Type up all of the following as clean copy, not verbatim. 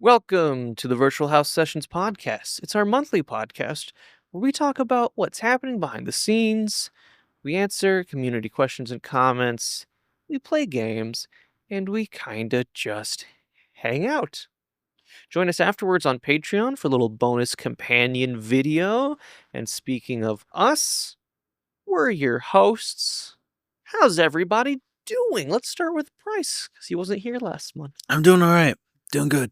Welcome to the Virtual House Sessions podcast. It's our monthly podcast where we talk about what's happening behind the scenes, we answer community questions and comments, we play games, and we kinda just hang out. Join us afterwards on Patreon for a little bonus companion video. And speaking of us, we're your hosts. How's everybody doing? Let's start with Bryce, because he wasn't here last month. I'm doing all right. Doing good.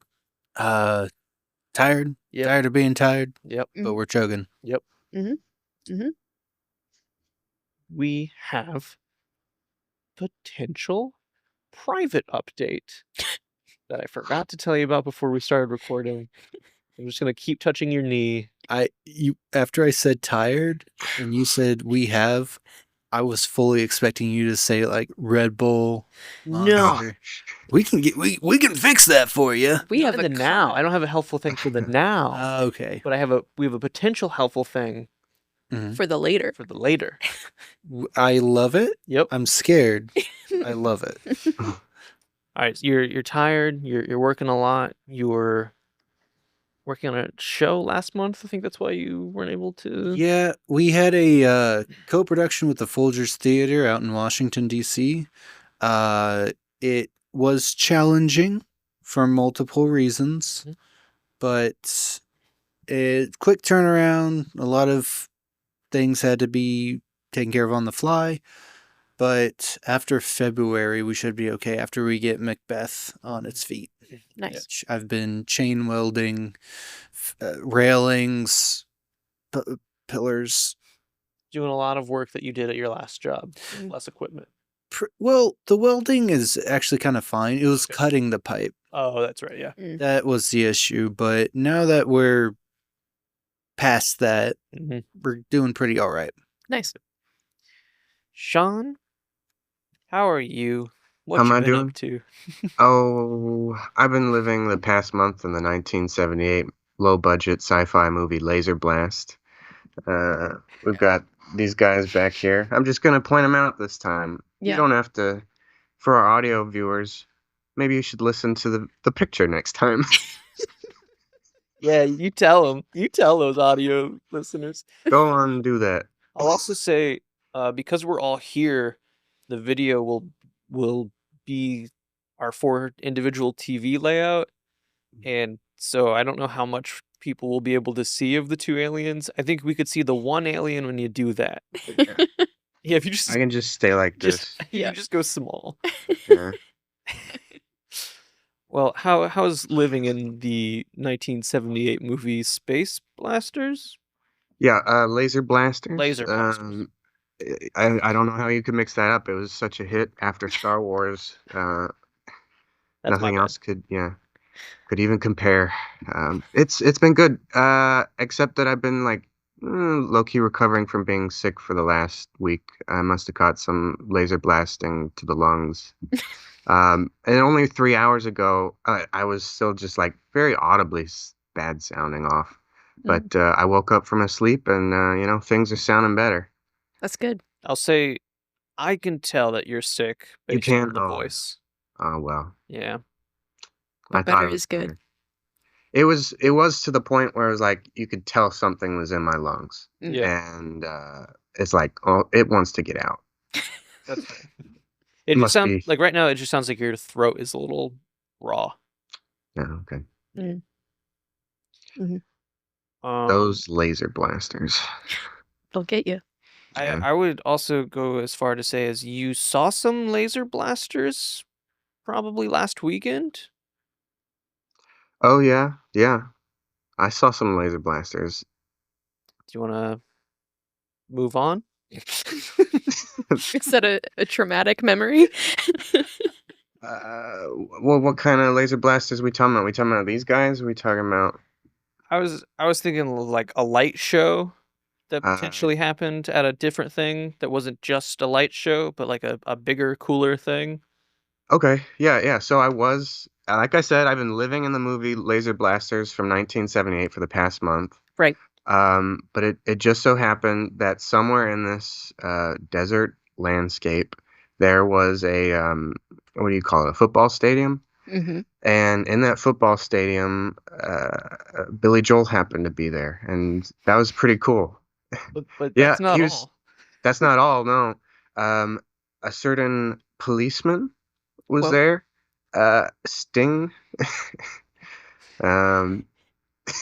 Tired. Yep. Tired of being tired. Yep. But we're chugging. Yep. Mm-hmm. We have potential private update that I forgot to tell you about before we started recording. I'm just gonna keep touching your knee. After I said tired and you said we have, I was fully expecting you to say like Red Bull. No, Monster. We can fix that for you. We not have in the now. I don't have a helpful thing for the now, Okay. but we have a potential helpful thing for the later. for the later. I love it. Yep. I'm scared. I love it. All right. So you're tired. You're working a lot. You were working on a show last month. I think that's why you weren't able to. Yeah, we had a co-production with the Folgers Theater out in Washington, D.C. It was challenging for multiple reasons, but quick turnaround. A lot of things had to be taken care of on the fly. But after February, we should be okay after we get Macbeth on its feet. Nice. I've been chain welding railings, pillars. Doing a lot of work that you did at your last job. Less equipment. Well, the welding is actually kind of fine. It was cutting the pipe. Oh, that's right. Yeah. That was the issue. But now that we're past that, we're doing pretty all right. Nice. Sean, how are you? What How you am I been doing? up to? Oh, I've been living the past month in the 1978 low-budget sci-fi movie Laser Blast. We've got these guys back here. I'm just going to point them out this time. Yeah. You don't have to, for our audio viewers, maybe you should listen to the picture next time. Yeah, you tell them. You tell those audio listeners. Go on and do that. I'll also say, because we're all here, the video will be our 4 individual TV layout, and so I don't know how much people will be able to see of the 2 aliens. I think we could see the 1 alien when you do that. Yeah, if you just I can just stay like this. you just go small. Yeah. Well, how's living in the 1978 movie Space Blasters? Yeah, Laser Blasters. Laser Blasters. I don't know how you could mix that up. It was such a hit after Star Wars. That's Nothing my else could even compare. It's been good. Except that I've been like low-key recovering from being sick for the last week. I must have caught some laser blasting to the lungs. And only 3 hours ago, I was still just like very audibly bad sounding off. But I woke up from a sleep and things are sounding better. That's good. I'll say I can tell that you're sick You based on can? the Oh. voice. Oh well. Yeah. I But thought better it was is good. better. It was to the point where it was like you could tell something was in my lungs. Yeah. And it's like, oh, it wants to get out. That's fair. It just Must sounds be. like right now it just sounds like your throat is a little raw. Yeah, okay. Those Those laser blasters. They'll get you. Yeah. I would also go as far to say as you saw some laser blasters probably last weekend. Oh yeah. I saw some laser blasters. Do you want to move on? Is that a traumatic memory? Well, what kind of laser blasters we talking about? We talking about these guys? Or we talking about? I was thinking like a light show that potentially happened at a different thing that wasn't just a light show, but like a bigger, cooler thing. Okay, yeah. So I was, like I said, I've been living in the movie Laser Blasters from 1978 for the past month. Right. But it just so happened that somewhere in this desert landscape, there was a what do you call it? A football stadium. Mm-hmm. And in that football stadium, Billy Joel happened to be there, and that was pretty cool. But Yeah, that's not all. that's not all, no. Um, a certain policeman was Well, there. Sting. Um,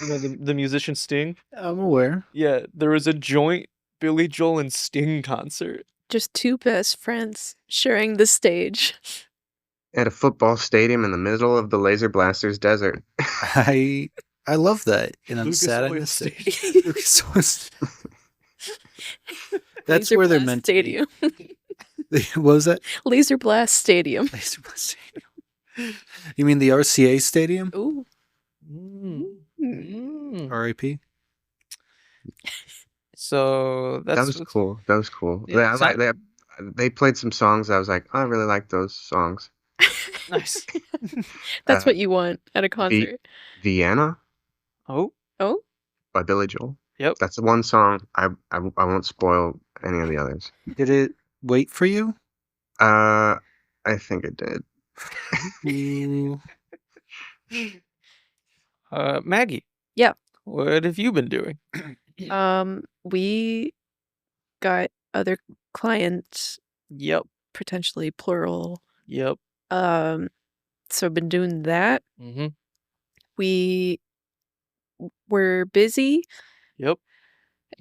you know the musician Sting? I'm aware. Yeah, there was a joint Billy Joel and Sting concert. Just two best friends sharing the stage. at a football stadium in the middle of the Laser Blasters desert. I love that, and I'm Lucas sad I Oil missed it. Stadium. Lucas Oil That's Laser where they're Blast meant Stadium. to be. What was that? Laser Blast Stadium. Laser Blast Stadium. You mean the RCA Stadium? Ooh. R.I.P. So That that's was what's- cool. That was cool. Yeah, I like they played some songs. I was like, I really like those songs. nice. That's Uh, what you want at a concert. Vienna Oh, Oh, by Billy Joel. yep. That's the one song. I won't spoil any of the others. Did it wait for you? I think it did. Ooh. Maggie. Yeah. What have you been doing? we got other clients, Yep. potentially plural. Yep. So I've been doing that. Mm-hmm. We were busy Yep.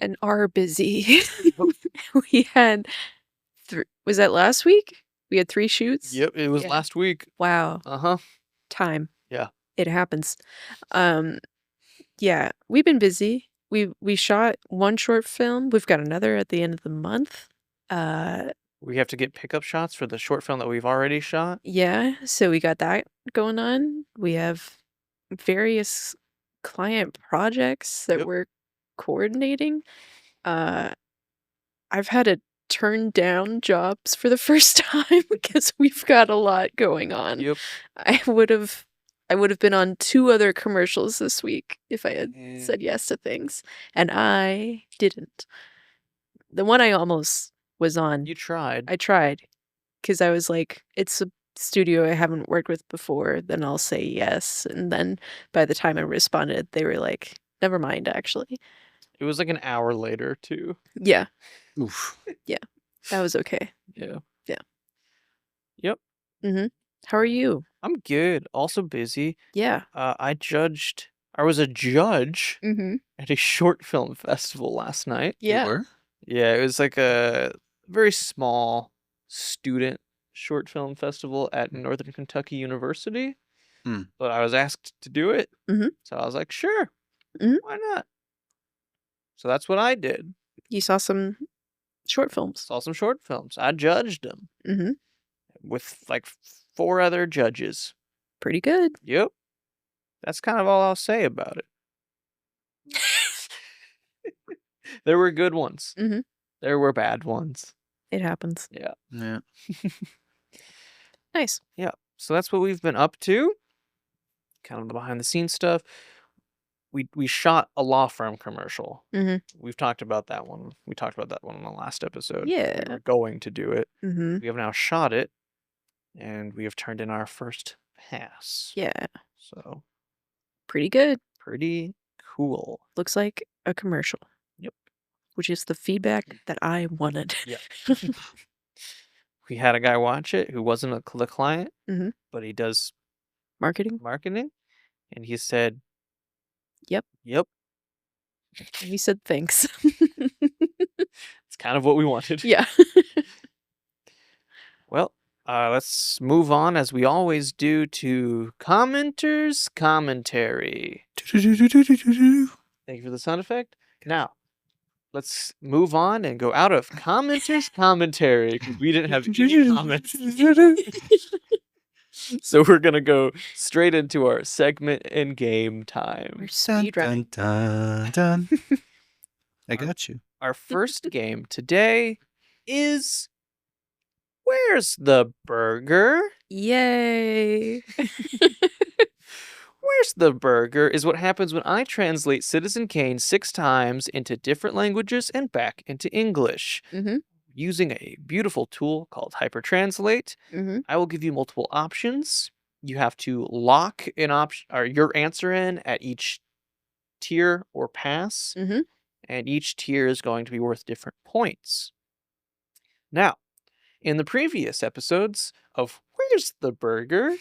and are busy. We had was that last week? We had 3 shoots. Yep. It was Yeah. last week. Wow. Uh-huh. Time. Yeah. It happens. Yeah, we've been busy. We shot 1 short film. We've got another at the end of the month. We have to get pickup shots for the short film that we've already shot. Yeah, so we got that going on. We have various client projects that Yep. we're coordinating. I've had to turn down jobs for the first time because we've got a lot going on. Yep. I would have been on 2 other commercials this week if I had Yeah. said yes to things, and I didn't. The one I almost was on, You tried. I tried because I was like, it's a studio I haven't worked with before, then I'll say yes. And then by the time I responded, they were like, never mind, actually. It was like an hour later too. Yeah, Oof. that was okay. Yeah. Yeah. Yep. How are you? I'm good. Also busy. Yeah. I was a judge Mm-hmm. at a short film festival last night. You Yeah. were? Yeah, it was like a very small student short film festival at Northern Kentucky University. Hmm. But I was asked to do it. Mhm. So I was like, sure. Mhm. Why not? So that's what I did. You saw some short films. Saw some short films. I judged them Mm-hmm. with like 4 other judges. Pretty good. Yep. That's kind of all I'll say about it. There were good ones. Mhm. There were bad ones. It happens. Yeah. Yeah. Nice. Yeah. So that's what we've been up to. Kind of the behind the scenes stuff. We shot a law firm commercial. Mhm. We've talked about that one. We talked about that one in the last episode. Yeah. We were going to do it. Mm-hmm. We have now shot it, and we have turned in our first pass. Yeah. So Pretty good. pretty cool. Looks like a commercial. Yep. Which is the feedback that I wanted. Yeah. We had a guy watch it who wasn't the client, Mhm. but he does Marketing. marketing, and he said, Yep. "Yep, And he said thanks. it's kind of what we wanted." Yeah. Well, let's move on as we always do to commenters commentary. Thank you for the sound effect. Now, let's move on and go out of commenters commentary because we didn't have any comments. So we're gonna go straight into our segment and game time. We're Dun, speed running. dun, dun, dun. I got you. Our first game today is Where's the Burger? Yay. Where's the Burger is what happens when I translate Citizen Kane 6 times into different languages and back into English. Mhm. Using a beautiful tool called Hypertranslate, Mm-hmm. I will give you multiple options. You have to lock an option or your answer in at each tier or pass, Mm-hmm. and each tier is going to be worth different points. Now, in the previous episodes of Where's the Burger,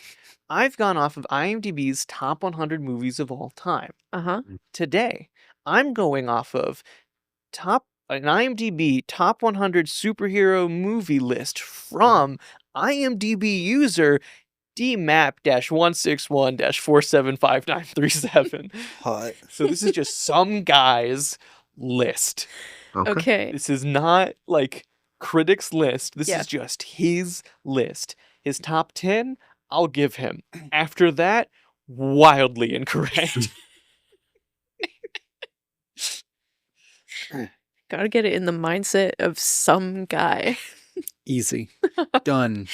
I've gone off of IMDb's top 100 movies of all time. Uh-huh. Today, I'm going off of an IMDb top 100 superhero movie list from IMDb user DMAP-161-475937. Hot. So this is just some guy's list. Okay. This is not like critics' list. This Yeah. is just his list. His top 10, I'll give him. After that, wildly incorrect. Gotta get it in the mindset of some guy. Easy. Done.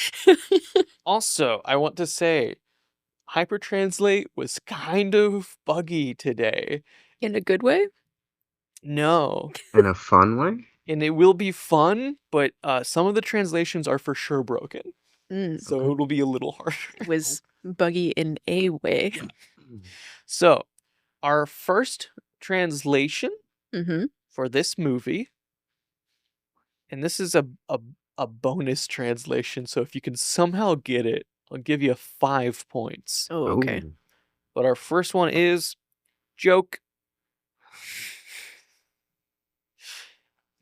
Also, I want to say, Hypertranslate was kind of buggy today. In a good way? No. In a fun way? And it will be fun, but some of the translations are for sure broken. Mm. So Okay. it'll be a little harder. Was buggy in a way. So, our first translation Mm-hmm. for this movie, and this is a bonus translation, so if you can somehow get it, I'll give you 5 points. Oh, okay. Ooh. But our first one is joke.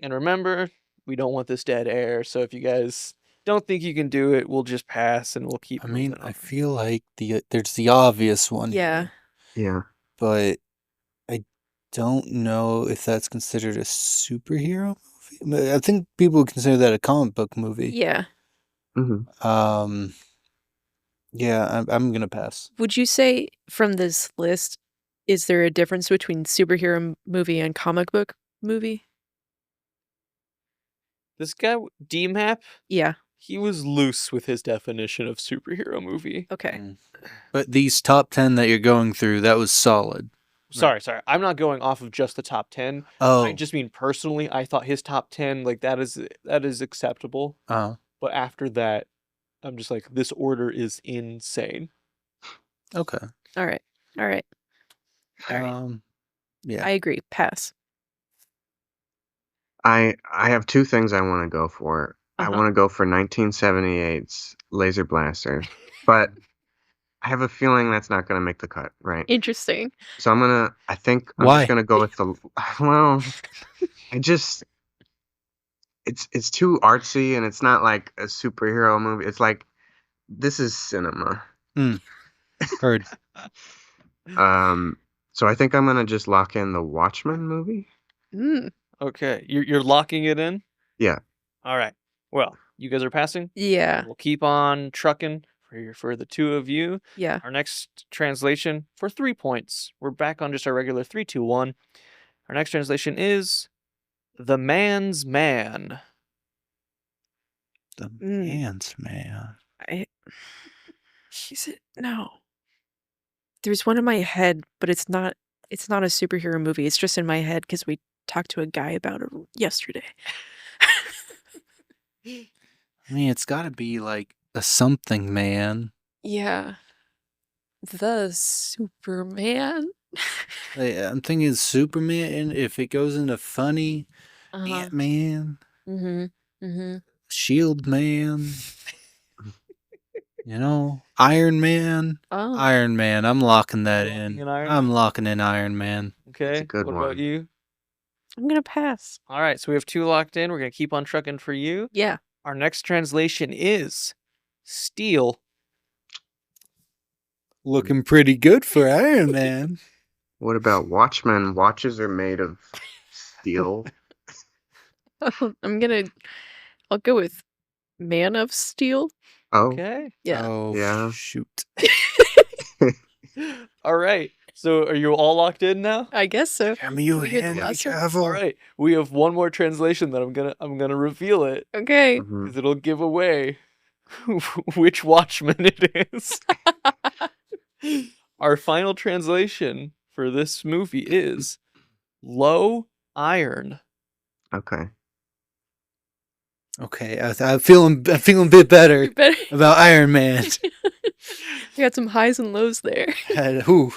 And remember, we don't want this dead air, so if you guys don't think you can do it, we'll just pass and we'll keep I mean, moving I on. feel like there's the obvious one. Yeah. here, Yeah. but I don't know if that's considered a superhero movie. I think people consider that a comic book movie. Yeah. Mm-hmm. Yeah, I'm gonna pass. Would you say from this list, is there a difference between superhero movie and comic book movie? This guy, DMAP, Yeah. he was loose with his definition of superhero movie. Okay. Mm. But these top 10 that you're going through, that was solid. Sorry. I'm not going off of just the top 10. Oh, I just mean personally, I thought his top 10, like that is acceptable. But after that, I'm just like, this order is insane. okay. All right. All right. Yeah. I agree. Pass. I have two things I want to go for. I Uh-huh. want to go for 1978's Laser Blaster, but I have a feeling that's not going to make the cut, right? Interesting. So I think I'm Why? just going to go with well, it's too artsy and it's not like a superhero movie. It's like, this is cinema. Heard. So I think I'm going to just lock in the Watchmen movie. Mm. Okay, you're locking it in? Yeah. All right. Well, you guys are passing? Yeah. We'll keep on trucking for the two of you. Yeah. Our next translation for 3 points. We're back on just our regular 3, 2, 1. Our next translation is The Man's Man. The Mm. man's man. Is it? No. There's one in my head, but it's not a superhero movie. It's just in my head because we talked to a guy about it yesterday. I mean, it's got to be like a something man. Yeah. The Superman. I'm thinking Superman, and if it goes into funny, Uh-huh. Ant-Man, Mm-hmm. Mm-hmm. Shield Man, Iron Man. Oh. Iron Man, I'm locking that Locking in. in Iron I'm locking in Iron Man. Okay. a good what about one. you? I'm gonna pass. All right, so we have 2 locked in. We're going to keep on trucking for you. Yeah. Our next translation is Steel. Looking pretty good for Iron Man. What about Watchmen? Watches are made of steel. I'll go with Man of Steel. Oh, Okay. Yeah. Oh, Yeah. shoot. All right. So are you all locked in now? I guess so. Damn you, we hear the Henry last one? Cavill. All right. We have one more translation that I'm gonna reveal it Okay. mhm. because it'll give away which Watchman it is. Our final translation for this movie is Low Iron. Okay. Okay, I'm feeling a bit better You better. about Iron Man. You got some highs and lows there. Who?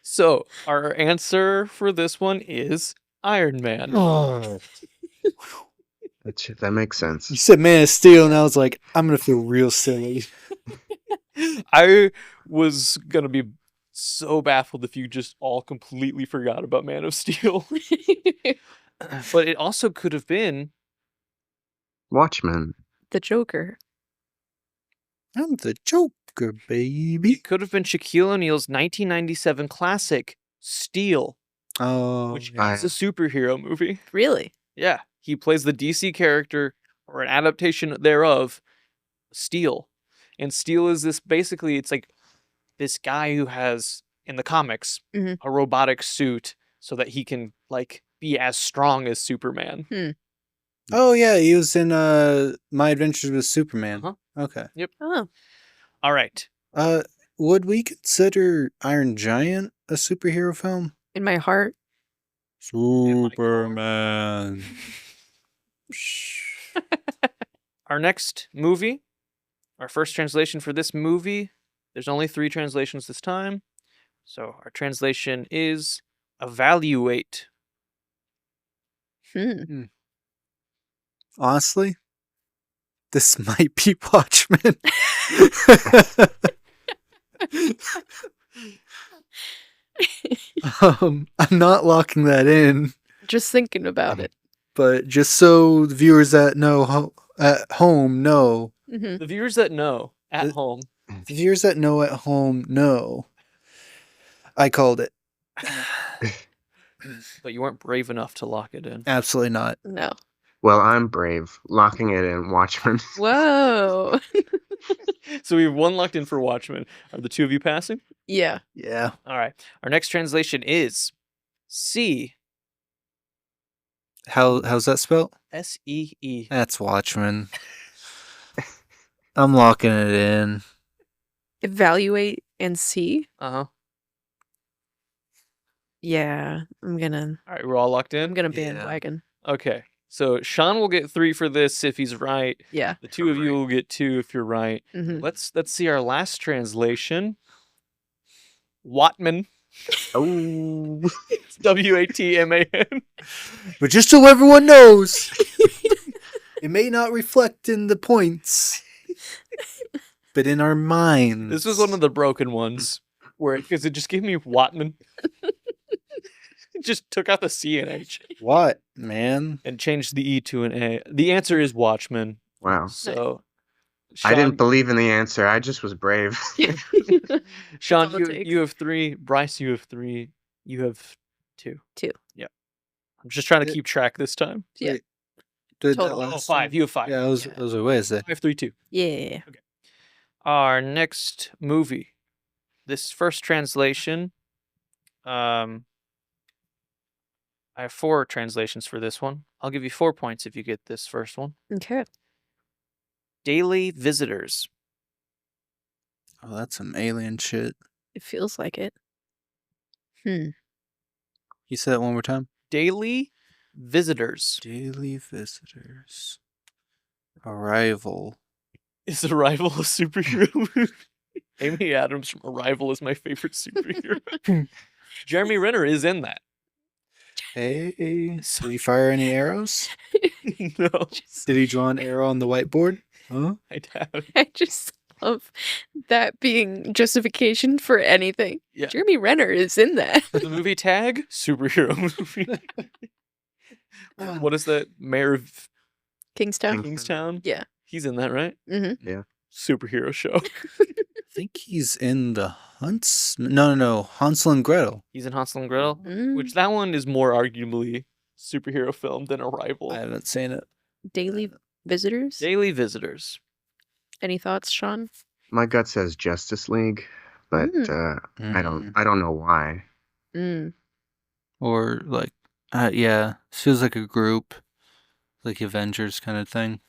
So, our answer for this one is Iron Man. Oh. That makes sense. You said Man of Steel, and I was like, I'm gonna feel real silly. I was gonna be so baffled if you just all completely forgot about Man of Steel. But it also could have been Watchmen. The Joker. I'm the Joker, baby. it could have been Shaquille O'Neal's 1997 classic Steel, Oh, which yeah. is a superhero movie. Really? Yeah, he plays the DC character or an adaptation thereof, Steel. And Steel is this basically it's like this guy who has in the comics Mhm. a robotic suit so that he can like be as strong as Superman. Oh yeah, he was in My Adventures with Superman. Uh-huh. Okay. Oh. All right. Would we consider Iron Giant a superhero film? In my heart. Superman. Our next movie, our first translation for this movie, there's only 3 translations this time. So our translation is evaluate. Honestly, this might be Watchmen. I'm not locking that in, Just thinking about it. but just so the viewers that know at home know, Mhm. The viewers that know at home. the viewers that know at home know, I called it. But you weren't brave enough to lock it in. Absolutely not. No. Well, I'm brave. Locking it in Watchmen. Whoa. So we have one locked in for Watchmen. Are the two of you passing? Yeah. Yeah. All right. Our next translation is C. How's that spelled? S-E-E. That's Watchmen. I'm locking it in. Evaluate and see. Uh-huh. Yeah. I'm gonna All right, we're all locked in? Yeah. bandwagon. Okay. So Sean will get 3 for this if he's right. Yeah. The two of you will get 2 if you're right. Hmm. Let's see our last translation. Watman. Oh. It's W-A-T-M-A-N. But just so everyone knows, it may not reflect in the points, but in our minds. This was one of the broken ones where because it just gave me Watman. It just took out the C and H What, man? and changed the E to an A. The answer is Watchmen. Wow. So I didn't believe in the answer. I just was brave. Sean, all it takes. you have 3. Bryce, you have 3. You have 2. 2. Yep. I'm just trying to keep track this time. Yeah. Wait, did that Total. Oh, last 5. time? You have 5. Yeah, I was like, wait a sec. 5, 3, 2. Yeah. Our next movie. This first translation. I have 4 translations for this one. I'll give you 4 points if you get this first one. Okay. Daily Visitors. Oh, that's some alien shit. It feels like it. You said that one more time? Daily Visitors. Daily Visitors. Arrival. Is Arrival a superhero movie? Amy Adams from Arrival is my favorite superhero. Jeremy Renner is in that. Hey, did he fire any arrows? No, Did he draw an arrow on the whiteboard? Huh? I doubt. I just love that being justification for anything. Yeah. Jeremy Renner is in that. The movie Tag, superhero movie. What is that? Mayor of Kingstown. Kingstown? Yeah. He's in that, right? Mm-hmm. Superhero show. I think he's in the No. Hansel and Gretel. He's in Hansel and Gretel, Mm. which that one is more arguably superhero film than Arrival. I haven't seen it. Daily Visitors. Daily Visitors. Any thoughts, Sean? My gut says Justice League, but I don't know why. Mm. Or like, yeah, feels like a group, like Avengers kind of thing.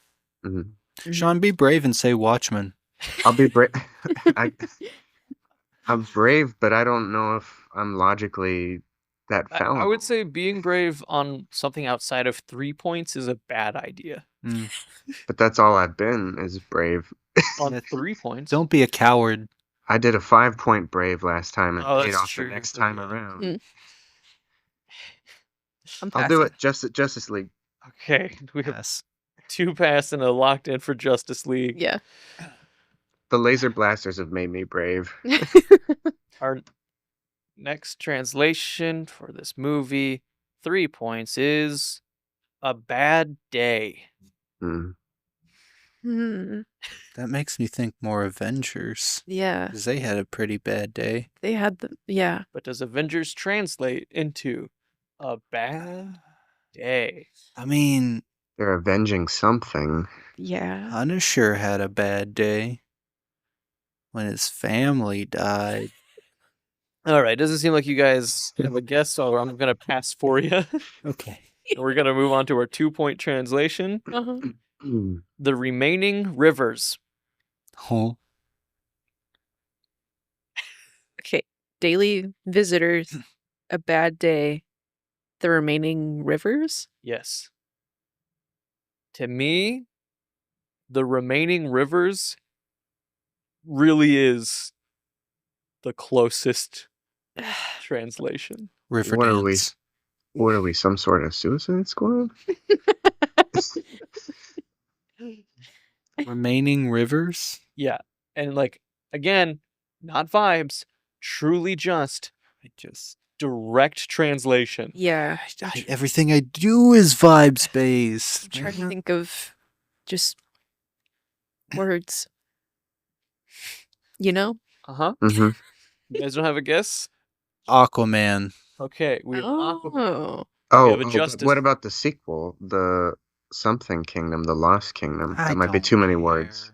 Mhm. Mhm. Sean, be brave and say Watchmen. I'll be brave. I'm brave, but I don't know if I'm logically that fallible. I would say being brave on something outside of 3 points is a bad idea. But that's all I've been is brave. On 3 points. Don't be a coward. I did a 5-point Brave last time and Oh, paid that's off true. the next time Yeah. around. Mm. I'm I'll do passing. it. Justice League. Okay, we have Yes. 2 pass and a locked in for Justice League. Yeah. The laser blasters have made me brave. Our next translation for this movie, 3 points, is A Bad Day. Hmm. Hmm. That makes me think more Avengers. Yeah. Because they had a pretty bad day. They had the yeah. But does Avengers translate into A Bad Day? I mean, They're avenging something. Yeah. Punisher had a bad day when his family died. All right, doesn't seem like you guys have a guess, so I'm going to pass for you. Okay. We're going to move on to our 2-point translation. Uh-huh. The Remaining Rivers. Oh, Okay. Daily visitors. A bad day. The remaining rivers. Yes. To me, The Remaining Rivers really is the closest translation. River What are we? Dance. What are we? Some sort of Suicide Squad? Remaining Rivers? Yeah. And like, again, not vibes, truly just I just. direct translation. Yeah. Everything I do is vibes based. I'm trying to think of just words. You know? Uh-huh. Mm-hmm. You guys don't have a guess? Aquaman. Okay, we have Aquaman. Oh. We Oh, have a but Justice. what about the sequel? The Something Kingdom, the Lost Kingdom. I That might be don't too many care. words.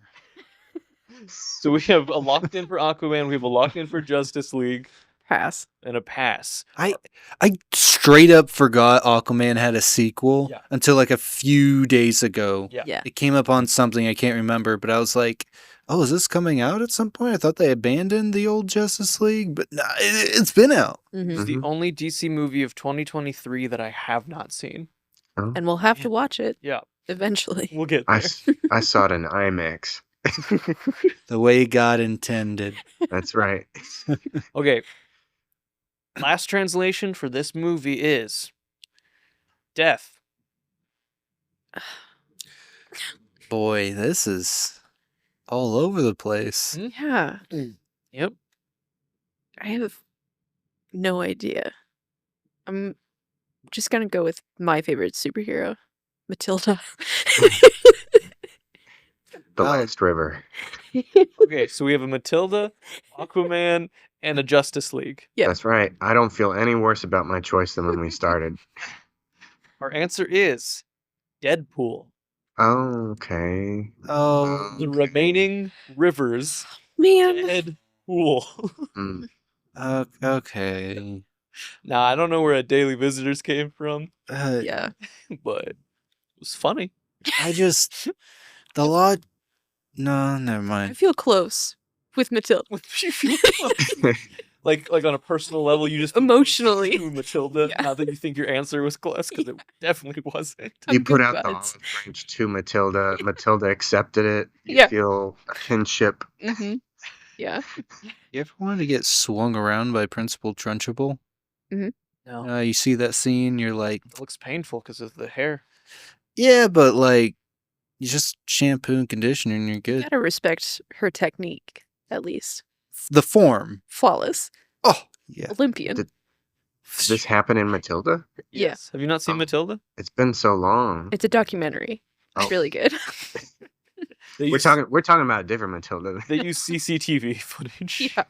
So we have a locked in for Aquaman, we have a locked in for Justice League, Pass. and a pass. I straight up forgot Aquaman had a sequel Yeah. until like a few days ago. Yeah. Yeah. It came up on something I can't remember, but I was like, "Oh, is this coming out at some point?" I thought they abandoned the old Justice League, but no, it's been out. Mm-hmm. It's the Mhm. only DC movie of 2023 that I have not seen. Oh, And we'll have to watch it Yeah, eventually. we'll get I, there. I saw it in IMAX. The way God intended. That's right. Okay. Last translation for this movie is Death. Boy, this is all over the place. Yeah. Yep. I have no idea. I'm just gonna go with my favorite superhero, Matilda. The Oh. Last River. Okay, so we have a Matilda, Aquaman, and a Justice League. Yeah. That's right. I don't feel any worse about my choice than when we started. Our answer is Deadpool. Oh, okay. Oh, The Remaining Rivers. Man. Deadpool. Mm. okay. Now, I don't know where a Daily Visitors came from, Yeah. but it was funny. I just the lot. No, never I mind. feel close with Matilda. like on a personal level, you just Emotionally. to Matilda. Yeah. Not that you think your answer was close, because it definitely wasn't. I'm You put good out the buds. olive branch to Matilda. Matilda accepted it. You Yeah. feel a kinship. Mm-hmm. Yeah. You ever wanted to get swung around by Principal Trunchbull? No, You see that scene, you're like, it looks painful because of the hair. yeah, but like, you just shampoo and conditioner and you're good. Gotta respect her technique, at least. The form. Flawless. Oh, yeah. Olympian. Did this happen in Matilda? Yeah. Yes. Have you not seen Oh. Matilda? It's been so long. It's a documentary. Oh. It's really good. They We're use, talking about a different Matilda. They use CCTV footage. Yeah.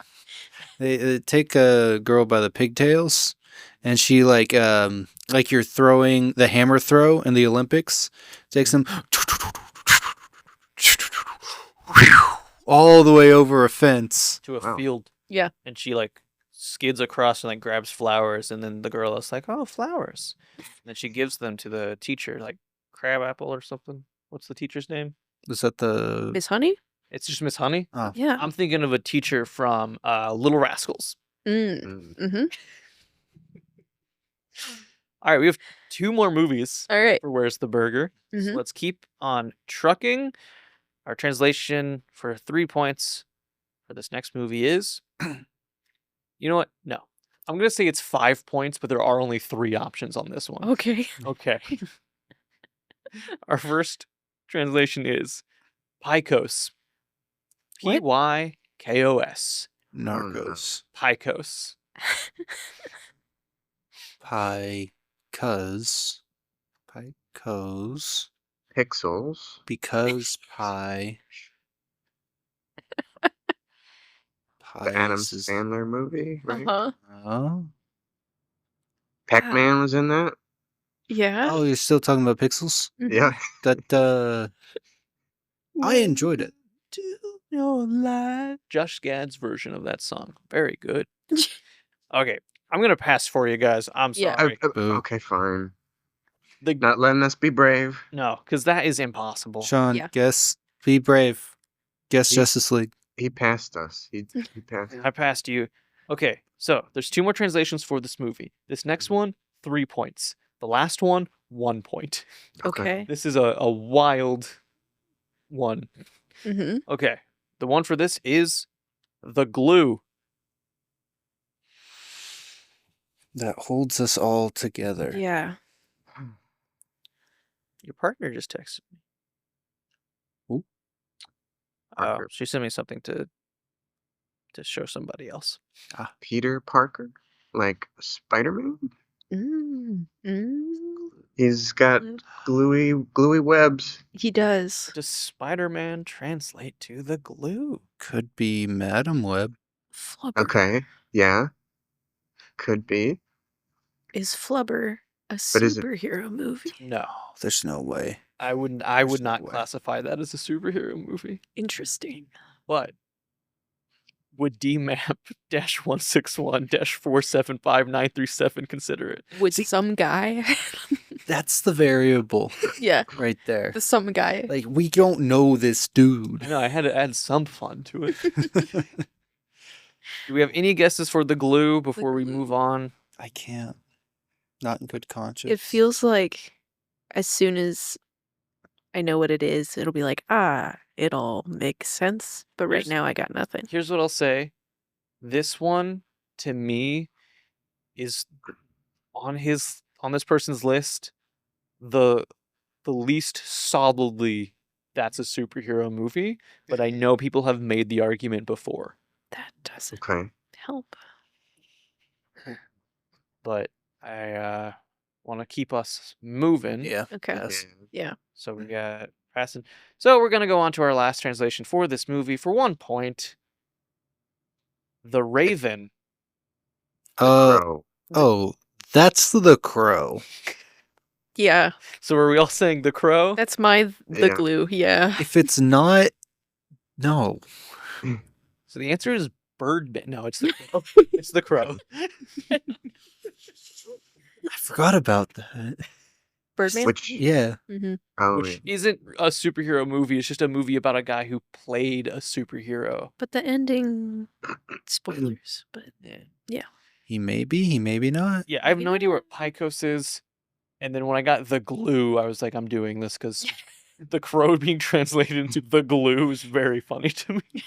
They take a girl by the pigtails, and she like you're throwing the hammer throw in the Olympics. Takes them all the way over a fence. To a Wow. field. Yeah. And she like skids across and like grabs flowers, and then the girl is like, "Oh, flowers!" And then she gives them to the teacher, like crabapple or something. What's the teacher's name? Was that the? Miss Honey? It's just Miss Honey. Oh, Yeah. I'm thinking of a teacher from Little Rascals. Mm. Mm. Mm-hmm. All right, we have 2 more movies All right. for Where's the Burger. So Mhm. let's keep on trucking. Our translation for 3 points for this next movie is... You know what? No. I'm going to say it's 5 points, but there are only 3 options on this one. Okay. Okay. Our first translation is Pykos. What? P-Y-K-O-S. Narcos. Pykos. Picos. Pixels. Because pie. The Adam Pies is- Sandler movie, right? Uh-huh. Oh. Pac-Man was in that. Yeah. Oh, you're still talking about Pixels? Mhm. Yeah. That I enjoyed it. To your life. Josh Gad's version of that song. Very good. Okay. I'm going to pass for you guys. I'm Yeah. sorry. Boo. Okay, fine. The, Not letting us be brave. no, because that is impossible. Sean, Yeah. guess. Be brave. Guess He- Justice League. He passed us. He passed. I passed you. Okay, so there's 2 more translations for this movie. This next one, 3 points. The last one, 1 point. Okay. This is a wild one. Mm-hmm. Okay, the one for this is The Glue. That holds us all together. Yeah. Your partner just texted me. Who? Oh, Parker. she sent me something to show somebody else. Peter Parker, like Spider-Man. He's got gluey webs. He does. Does Spider-Man translate to the glue? Could be Madam Web. Flubber. Okay, yeah, could be. Is Flubber a But is it- superhero movie? No, Oh, there's no way. I would There's no not way. classify that as a superhero movie. Interesting. But would DMAP -161-475-937 consider it? Would some guy? That's the variable Yeah. right there. The some guy. Like, we don't know this dude. I know I had to add some fun to it. Do we have any guesses for the glue before we Glue. move on? I can't. Not in good conscience. It feels like as soon as I know what it is, it'll be like, it all makes sense. But right Here's- now I got nothing. Here's what I'll say. This one to me is on this person's list the least solidly that's a superhero movie, but I know people have made the argument before. That doesn't Okay, help. But I want to keep us moving. Yeah. Okay. Yes. Yeah. So we got passing. So we're gonna go on to our last translation for this movie for 1 point. The Raven. Crow. Oh, that's the Crow. Yeah. So are we all saying The Crow? That's the Yeah. glue. Yeah. If it's not, no. So the answer is Birdman. No, it's the Crow. It's The Crow. I forgot about that. Birdman. Which Yeah. Mm-hmm. oh, Which isn't a superhero movie. It's just a movie about a guy who played a superhero. But the ending, spoilers. But Yeah. He may be not. Yeah, I have no Maybe idea what Pykos is. And then when I got The Glue, I was like, I'm doing this because The Crow being translated into The Glue is very funny to me.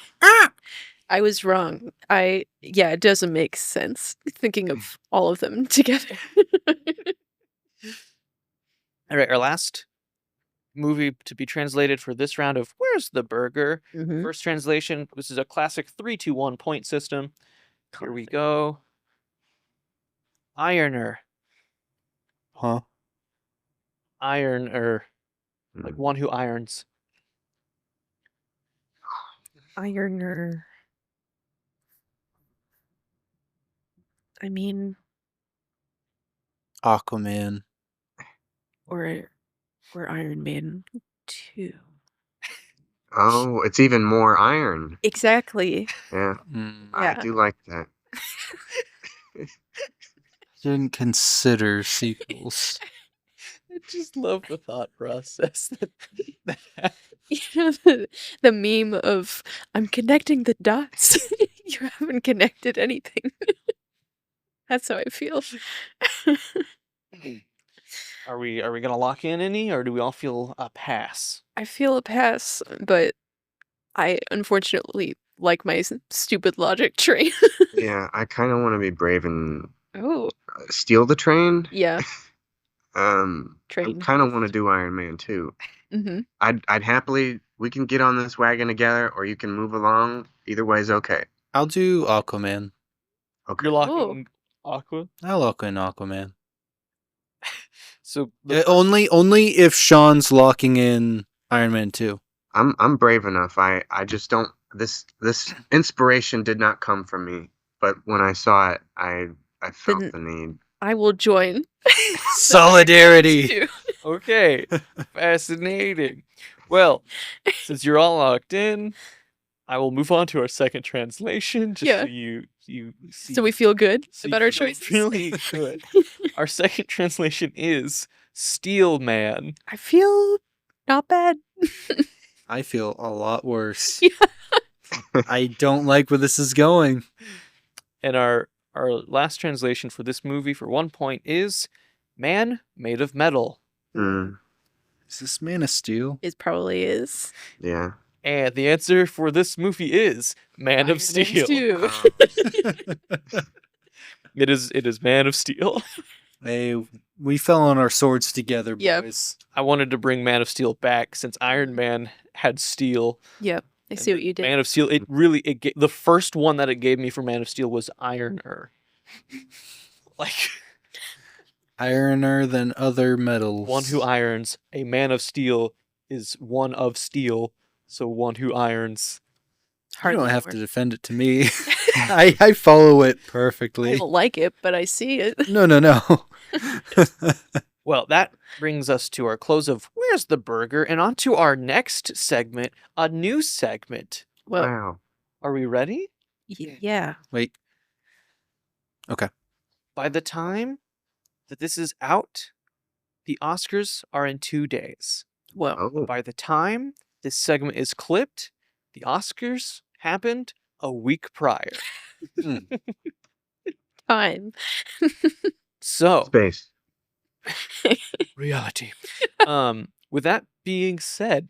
I was wrong. It doesn't make sense thinking of all of them together. All right, our last movie to be translated for this round of Where's the Burger? Mhm. First translation, this is a classic 3-2-1 point system. Here we go. Ironer. Huh? Ironer. Like one who irons. Ironer. I mean, Aquaman. or Iron Man 2. oh, it's even more iron. Exactly. Yeah, I Yeah. do like that. Didn't consider sequels. I just love the thought process. You know the meme of I'm connecting the dots. You haven't connected anything. That's how I feel. Are we gonna lock in any, or do we all feel a pass? I feel a pass, but I unfortunately like my stupid logic train. Yeah, I kind of want to be brave and Oh, steal the train. yeah. I I kind of want to do Iron Man too. Mm-hmm. I'd happily. We can get on this wagon together, or you can move along. Either way is okay. I'll do Aquaman. Okay. You're locking Aqua. I'll lock in Aquaman. So Only if Sean's locking in Iron Man 2. I'm brave enough. I just don't. This inspiration did not come from me, but when I saw it, I felt Then- the need. I will join. Solidarity. Too. okay, fascinating. Well, since you're all locked in, I will move on to our second translation. Just Yeah. so you see. So we feel good so about you our feel choices. really good. Our second translation is Steel Man. I feel not bad. I feel a lot worse. Yeah. I don't like where this is going. And our last translation for this movie for 1 point is Man Made of Metal. Mm, Is this Man of Steel? It probably is. yeah. And the answer for this movie is Man of Steel. Too. It is Man of Steel. Hey, we fell on our swords together, Yeah. boys. I wanted to bring Man of Steel back since Iron Man had steel. Yep. I see what you did. Man of Steel, the first one that it gave me for Man of Steel was Ironer. Like Ironer than other metals. one who irons. A Man of Steel is one of steel, so one who irons. You don't have more. to defend it to me. I follow it perfectly. I don't like it, but I see it. No. Well, that brings us to our close of Where's the Burger? And on to our next segment, a new segment. Well, Wow. Are we ready? yeah. Wait. By the time that this is out, the Oscars are in 2 days. Well, Oh. By the time this segment is clipped, the Oscars happened a week prior. time. So, Space. reality. With that being said,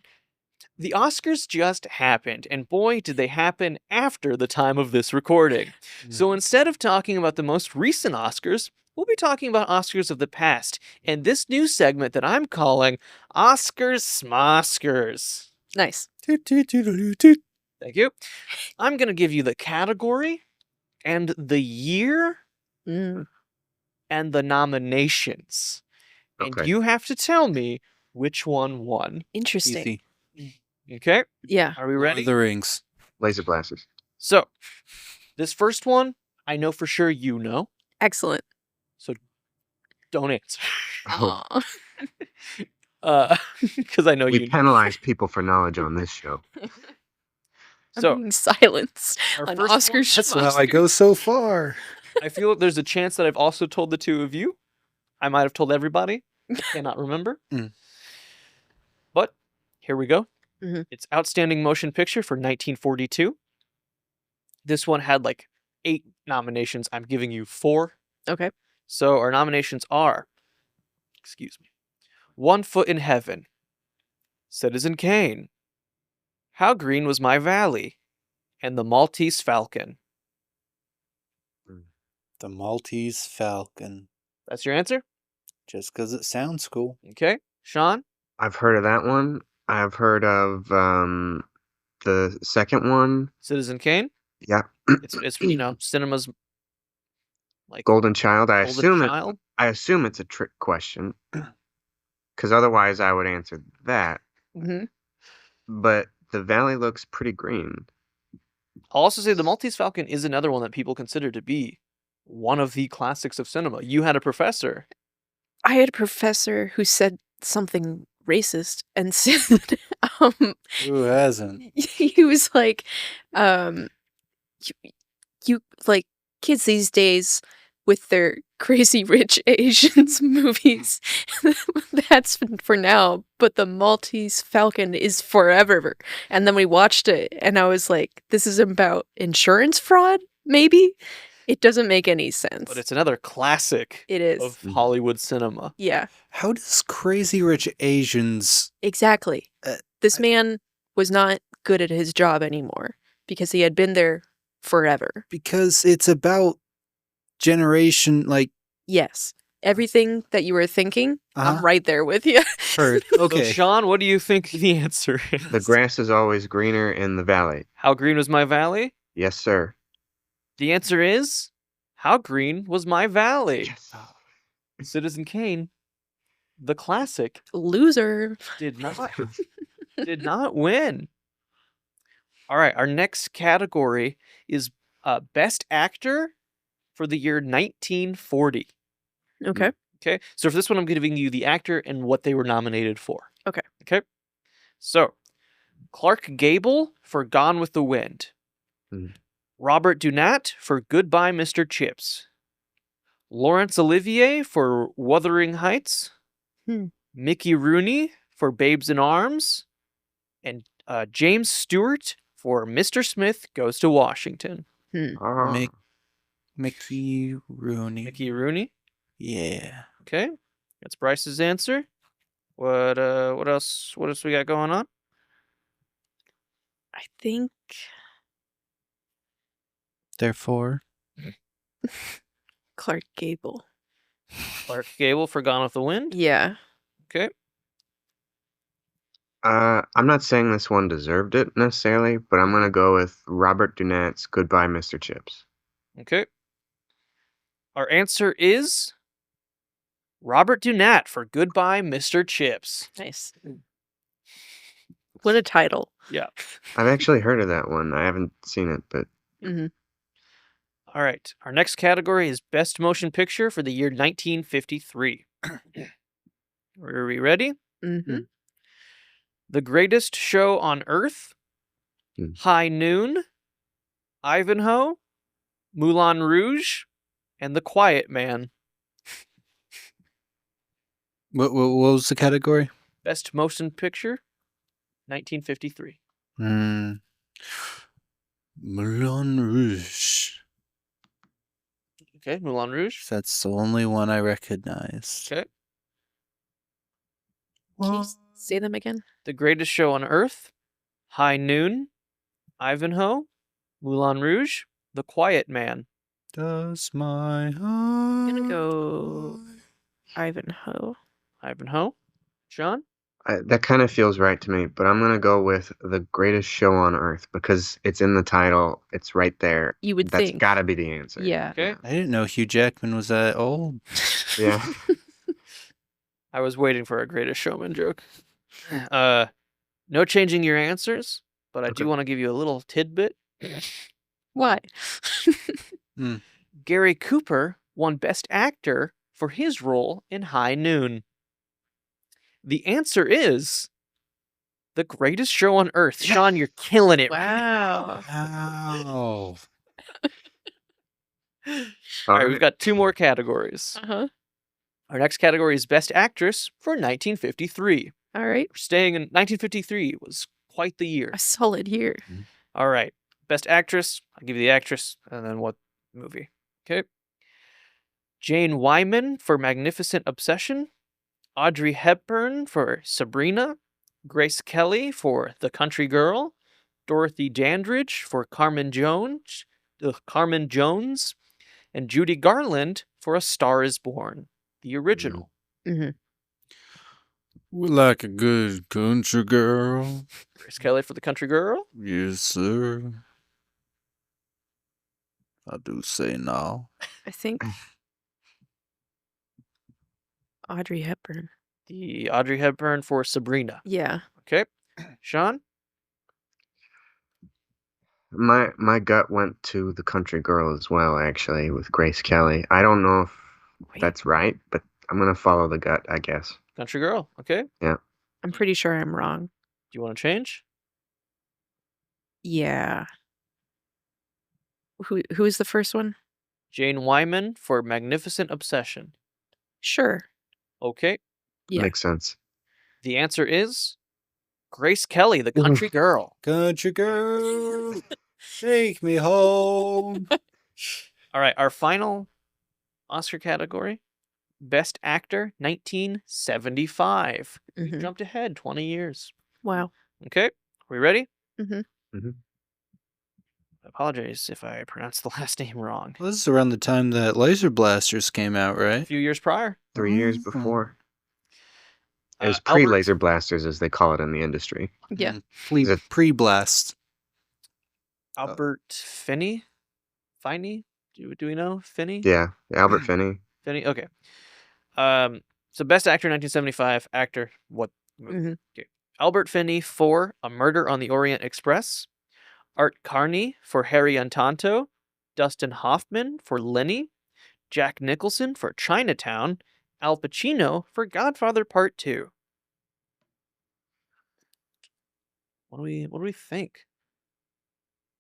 the Oscars just happened, and boy, did they happen after the time of this recording. So instead of talking about the most recent Oscars, we'll be talking about Oscars of the past, and this new segment that I'm calling Oscars Smoskers. Nice. Thank you. I'm going to give you the category and the year Mm. and the nominations. And Okay. you have to tell me which one won. Interesting. Easy. Okay? Yeah. Are we Lord ready? of the Rings. Laser blasters. So, this first one, I know for sure you know, Excellent. so don't answer. Oh, Aw. Because I know we you know. penalize people for knowledge on this show. So, I'm being silenced our on first one- Oscar That's how I go so far. I feel that there's a chance that I've also told the two of you. I might have told everybody. Cannot remember. Mm. But here we go. Mhm. It's Outstanding Motion Picture for 1942. This one had like 8 nominations. I'm giving you 4. Okay. So our nominations are, excuse me, One Foot in Heaven, Citizen Kane, How Green Was My Valley, and The Maltese Falcon. The Maltese Falcon. That's your answer? Just because it sounds cool. Okay. Sean? I've heard of that one. I've heard of the second one. Citizen Kane? Yeah. It's cinema's like Golden Child. I Golden Child. I assume it's a trick question. Because otherwise I would answer that. Mm-hmm. But the valley looks pretty green. I'll also say The Maltese Falcon is another one that people consider to be one of the classics of cinema. You had a professor. I had a professor who said something racist and said, Who hasn't? he was like, you like kids these days with their crazy rich Asians movies. That's for now, but the Maltese Falcon is forever. And then we watched it, and I was like, this is about insurance fraud, maybe? It doesn't make any sense. But it's another classic It is. of Hollywood cinema. Yeah, How does Crazy Rich Asians... exactly. Uh, This man was not good at his job anymore. because he had been there forever. Because it's about generation, like, Yes. Everything that you were thinking, Uh-huh. I'm right there with you. heard. So, Okay. Sean, what do you think the answer is? The grass is always greener in the valley. How green was my valley? Yes, sir. The answer is, how green was my valley? Yes. Citizen Kane, the classic, Loser. did not win. All right, our next category is Best Actor for the year 1940. Okay. Okay, so for this one, I'm giving you the actor and what they were nominated for. Okay. Okay, so Clark Gable for Gone with the Wind. Mhm. Robert Dunat for Goodbye, Mr. Chips. Laurence Olivier for Wuthering Heights. Hmm. Mickey Rooney for Babes in Arms. And James Stewart for Mr. Smith Goes to Washington. Ah. Mickey Rooney. Mickey Rooney. Yeah. Okay, that's Bryce's answer. What else? What else we got going on? I think Therefore, Clark Gable. Clark Gable for Gone with the Wind. Yeah. Okay, I'm not saying this one deserved it necessarily, but I'm gonna go with Robert Dunat's Goodbye, Mr. Chips. okay. Our answer is Robert Dunat for Goodbye, Mr. Chips. Nice. What a title. Yeah. I've actually heard of that one. I haven't seen it, but Mm-hmm. All right. Our next category is Best Motion Picture for the year 1953. Are we ready? Mm-hmm. The Greatest Show on Earth, Hmm. High Noon, Ivanhoe, Moulin Rouge, and The Quiet Man. what was the category? Best Motion Picture, 1953. Moulin Rouge. Okay, Moulin Rouge. That's the only one I recognize. Okay. Can you say them again? The Greatest Show on Earth, High Noon, Ivanhoe, Moulin Rouge, The Quiet Man. Does my heart... I'm gonna go Ivanhoe. Ivanhoe. Sean? that kind of feels right to me. But I'm gonna go with The Greatest Show on Earth because it's in the title. It's right there. You would That's think. gotta be the answer. Yeah. Okay. I didn't know Hugh Jackman was that old. Yeah. I was waiting for a Greatest Showman joke. No changing your answers, but I do Okay. want to give you a little tidbit. Why? Gary Cooper won Best Actor for his role in High Noon. The answer is The Greatest Show on Earth. Sean, you're killing it. Wow. Wow. All right, we've got two more categories. Uh-huh. Our next category is Best Actress for 1953. All right. We're staying in 1953 was quite the year. A solid year. All right. Best Actress, I'll give you the actress and then what movie. Okay. Jane Wyman for Magnificent Obsession. Audrey Hepburn for Sabrina. Grace Kelly for The Country Girl. Dorothy Dandridge for Carmen Jones. And Judy Garland for A Star is Born, the original. Mm-hmm. We like a good country girl. Grace Kelly for The Country Girl. Yes, sir. I do say no. I think Audrey Hepburn. The Audrey Hepburn for Sabrina. Yeah. Okay. Sean? My gut went to The Country Girl as well, actually, with Grace Kelly. I don't know if that's right, but I'm gonna follow the gut, I guess. Country Girl. Okay. Do I'm pretty sure I'm wrong. you want to change? Yeah. Who is the first one? Jane Wyman for Magnificent Obsession. Sure. Okay. Yeah. Makes sense. The answer is Grace Kelly, the Country Girl. Country girl, take me home. All right. Our final Oscar category Best Actor 1975. We Mhm. jumped ahead 20 years. Wow. Okay. We ready? Mhm. Mhm. apologize if I pronounced the last name wrong. Well, this is around the time that Laser Blasters came out, A right? few years prior. 3 years Oh. before. It was Albert- pre-laser blasters, as they call it in the industry. Yeah. Pre-blast. Albert Finney? Finney? Do we know Finney? Yeah, Albert Finney. Finney? Okay. So best actor 1975, actor, what movie? Mhm. Okay. Albert Finney for A Murder on the Orient Express. Art Carney for Harry and Tonto. Dustin Hoffman for Lenny. Jack Nicholson for Chinatown. Al Pacino for Godfather Part 2. What do we think?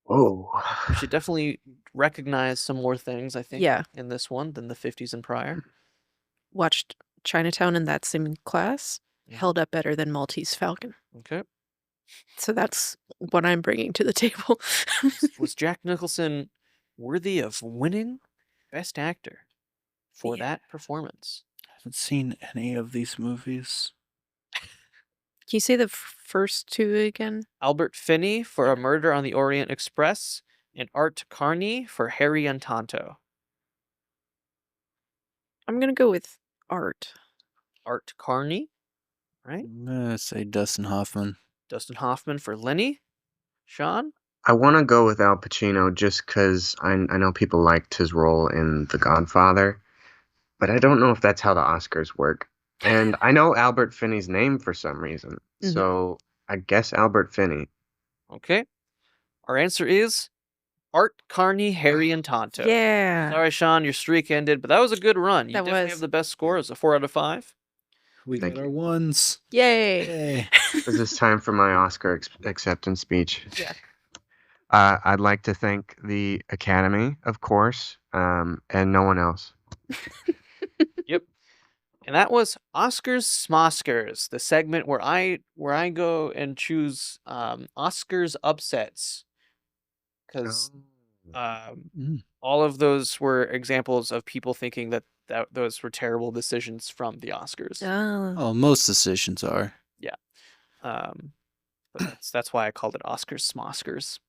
Whoa. We should definitely recognize some more things, I think, Yeah. in this one than the 50s and prior. Watched Chinatown in that same class. Mhm. Held up better than Maltese Falcon. Okay. So that's what I'm bringing to the table. Was Jack Nicholson worthy of winning Best Actor for Yeah. that performance? I haven't seen any of these movies. Can you say the first two again? Albert Finney for A Murder on the Orient Express and Art Carney for Harry and Tonto. I'm going to go with Art. Art Carney, right? I'm gonna say Dustin Hoffman. Dustin Hoffman for Lenny. Sean? I want to go with Al Pacino just because I know people liked his role in The Godfather, but I don't know if that's how the Oscars work. And I know Albert Finney's name for some reason, so I guess Albert Finney. Okay. Our answer is Art Carney, Harry and Tonto. Yeah. Sorry, Sean, your streak ended, but that was a good run. You That definitely was. have the best score. It's a 4 out of 5. We Thank got our you. ones. Yay. Yay. Is this time for my Oscar acceptance speech? Yeah. I'd like to thank the Academy, of course, and no one else. Yep. And that was Oscars Smoskers, the segment where I go and choose Oscars upsets. Because all of those were examples of people thinking that those were terrible decisions from the Oscars. Oh. Oh, most decisions are. But that's why I called it Oscars Smoskers.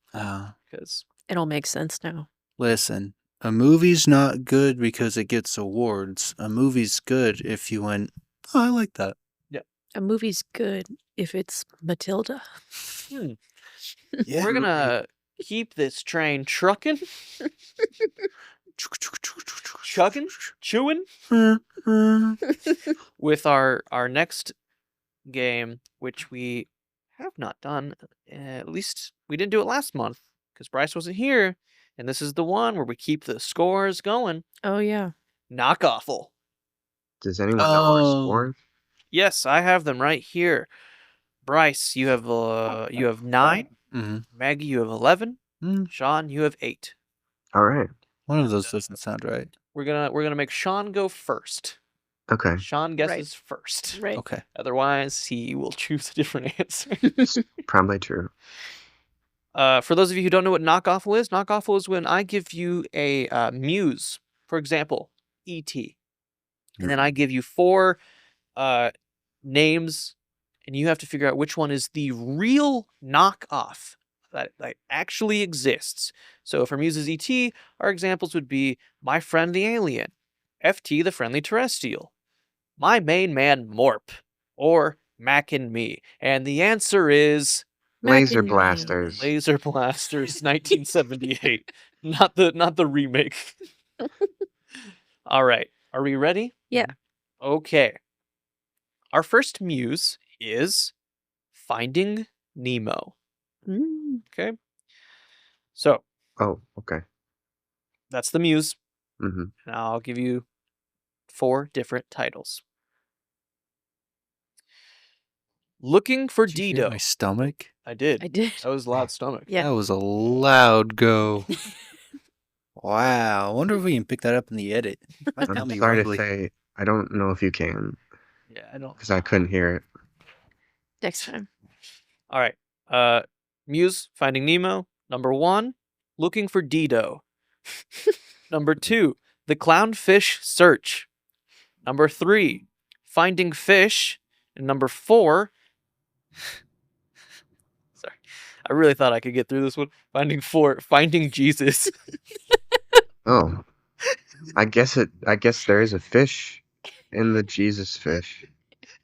Because It all makes sense now. Listen, a movie's not good because it gets awards. A movie's good if you went, oh, I like that. A movie's good if it's Matilda. Yeah. we're gonna keep this train trucking, chugging, chewing with our next game, which we have not done. At least we didn't do it last month because Bryce wasn't here, and this is the one where we keep the scores going. Oh, yeah. Knock-offle. Does anyone know our score? Yes, I have them right here. Bryce, you have 9. Mm-hmm. Maggie, you have 11. Mm. Sean, you have 8. All right. One of those doesn't sound right. We're gonna make Sean go first. Okay. Sean guesses first. Right. Okay. Otherwise, he will choose a different answer. Probably true. For those of you who don't know what knockoffle is when I give you a muse, for example, E.T., and then I give you 4 names, and you have to figure out which one is the real knockoff that actually exists. So for Muse's E.T., our examples would be My Friend the Alien, F.T. the Friendly Terrestrial, My Main Man Morp, or Mac and Me. And the answer is Laser blasters. Laser Blasters 1978. Not the remake. All right. Are we ready? Yeah. Okay. Our first muse is Finding Nemo. Mm. Okay. So Oh, okay. that's the muse. Mm-hmm. And I'll give you 4 different titles. Looking for Did you hear Dido. my stomach? I did. I did. That was a loud stomach. Yeah. That was a loud go. Wow. I wonder if we can pick that up in the edit. Might tell I'm me sorry rumbly. to say, I don't know if you can, Yeah, I don't. because I couldn't hear it. Next time. All right. Muse, Finding Nemo. Number 1, Looking for Dido. Number 2, The Clownfish Search. Number 3, Finding Fish. And number 4, sorry. I really thought I could get through this one. Finding Jesus. Oh, I guess there is a fish in the Jesus fish.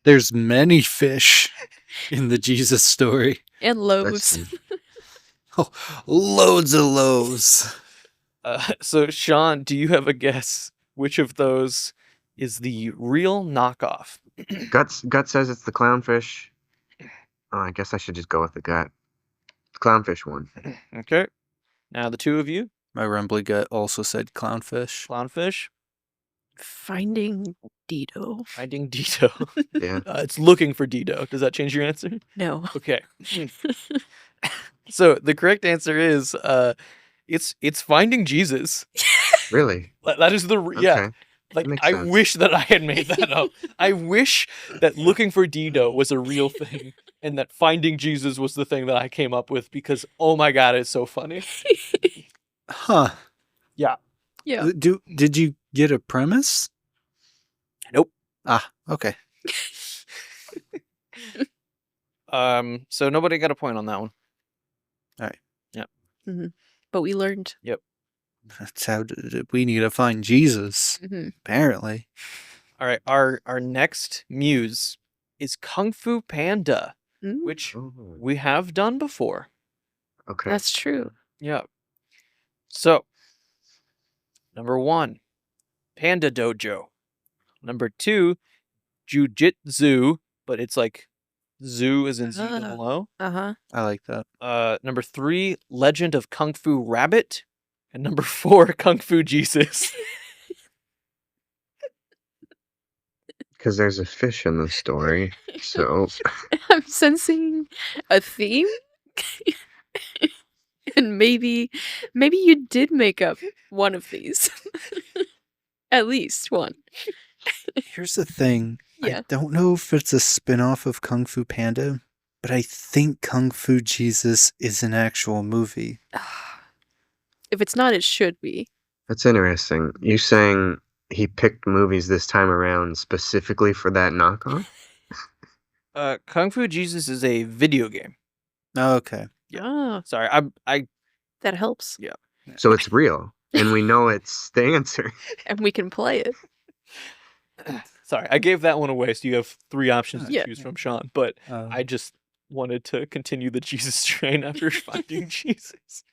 There's many fish in the Jesus story. And Let's loaves. see. Oh, loads of loaves. So, Sean, do you have a guess which of those is the real knockoff? Gut says it's the clownfish. Oh, I guess I should just go with the gut. Clownfish one. Okay. Now, the two of you, My rumbly gut also said clownfish. clownfish, Finding Dido. finding Dito. Yeah. It's looking for Dito. Does that change your answer? No. Okay. So the correct answer is it's finding Jesus. Really? That is the yeah. Okay. Like Makes I sense. wish that I had made that up. I wish that looking for Dido was a real thing and that finding Jesus was the thing that I came up with because oh my god, it's so funny. Huh. Yeah. Did you get a premise? Nope. Ah, okay. So nobody got a point on that one. But we learned. That's how we need to find Jesus, Mhm. apparently. All right, our next muse is Kung Fu Panda, Mm, which Oh, we have done before. okay. That's true. Yeah. So, number 1, Panda Dojo. Number 2, Jujitsu, but it's like zoo as in Z-O-O. Uh-huh. I like that. Number 3, Legend of Kung Fu Rabbit. And number 4, Kung Fu Jesus. Because there's a fish in the story. So I'm sensing a theme. And maybe you did make up one of these. At least one. Here's the thing. Yeah. I don't know if it's a spin-off of Kung Fu Panda, but I think Kung Fu Jesus is an actual movie. If it's not, it should be. that's interesting. You saying he picked movies this time around specifically for that knockoff? Kung Fu Jesus is a video game. Okay. Yeah. Ah, Sorry, I that helps. So it's real, and we know it's the answer. And we can play it. sorry, I gave that one away, so you have 3 options to Yeah. choose from, Sean. But Uh, I just wanted to continue the Jesus train after finding Jesus.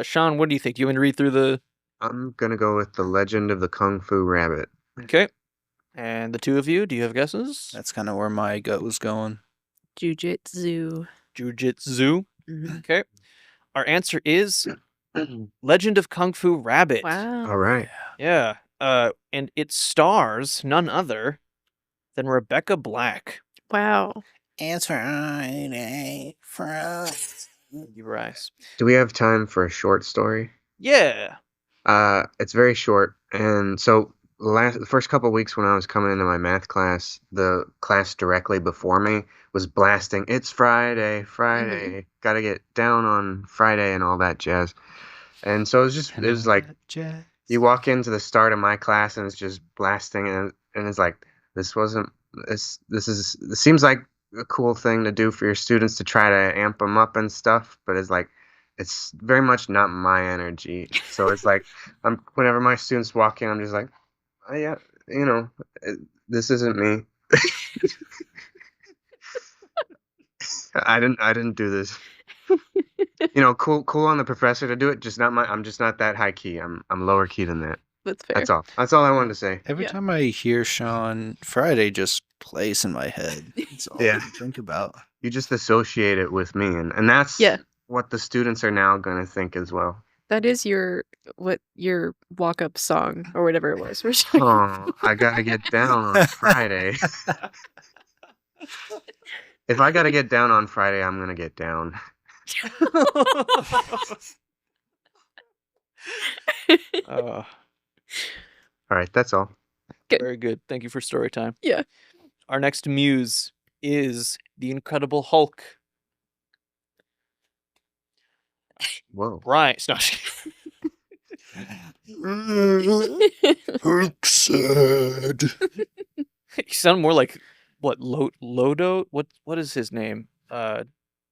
Sean, what do you think? Do you want to read through the I'm gonna go with the Legend of the Kung Fu Rabbit. okay? And the two of you, do you have guesses? that's kind of where my gut was going. Jujitsu. Jujitsu. Mhm. Okay. Our answer is Legend of Kung Fu Rabbit. Wow. All right. Yeah. And it stars none other than Rebecca Black. Wow. It's Friday for us. Thank you, Bryce. Do we have time for a short story? Yeah. It's very short, and so the first couple of weeks when I was coming into my math class, the class directly before me was blasting, "It's Friday, Friday, gotta get down on Friday," and all that jazz. And so it was like you walk into the start of my class and it's just blasting, and it's like this seems like a cool thing to do for your students to try to amp them up and stuff, but it's very much not my energy. So it's like whenever my students walk in, I'm just like, oh, yeah, this isn't me. I didn't do this. Cool on the professor to do it, just not my. I'm just not that high key. I'm lower key than that. That's fair. That's all. That's all I wanted to say. Every Yeah. time I hear Sean, Friday just plays in my head. That's all Yeah. I can think about. You just associate it with me, and that's Yeah. what the students are now gonna think as well. That is your walk-up song or whatever it was. Oh, I gotta get down on Friday. If I gotta get down on Friday, I'm gonna get down. Uh, All right, that's all. Good. Very good. Thank you for story time. Yeah. Our next muse is the Incredible Hulk. Whoa. Bryce. No, Hulk said. you sound more like what? Lodo? What is his name?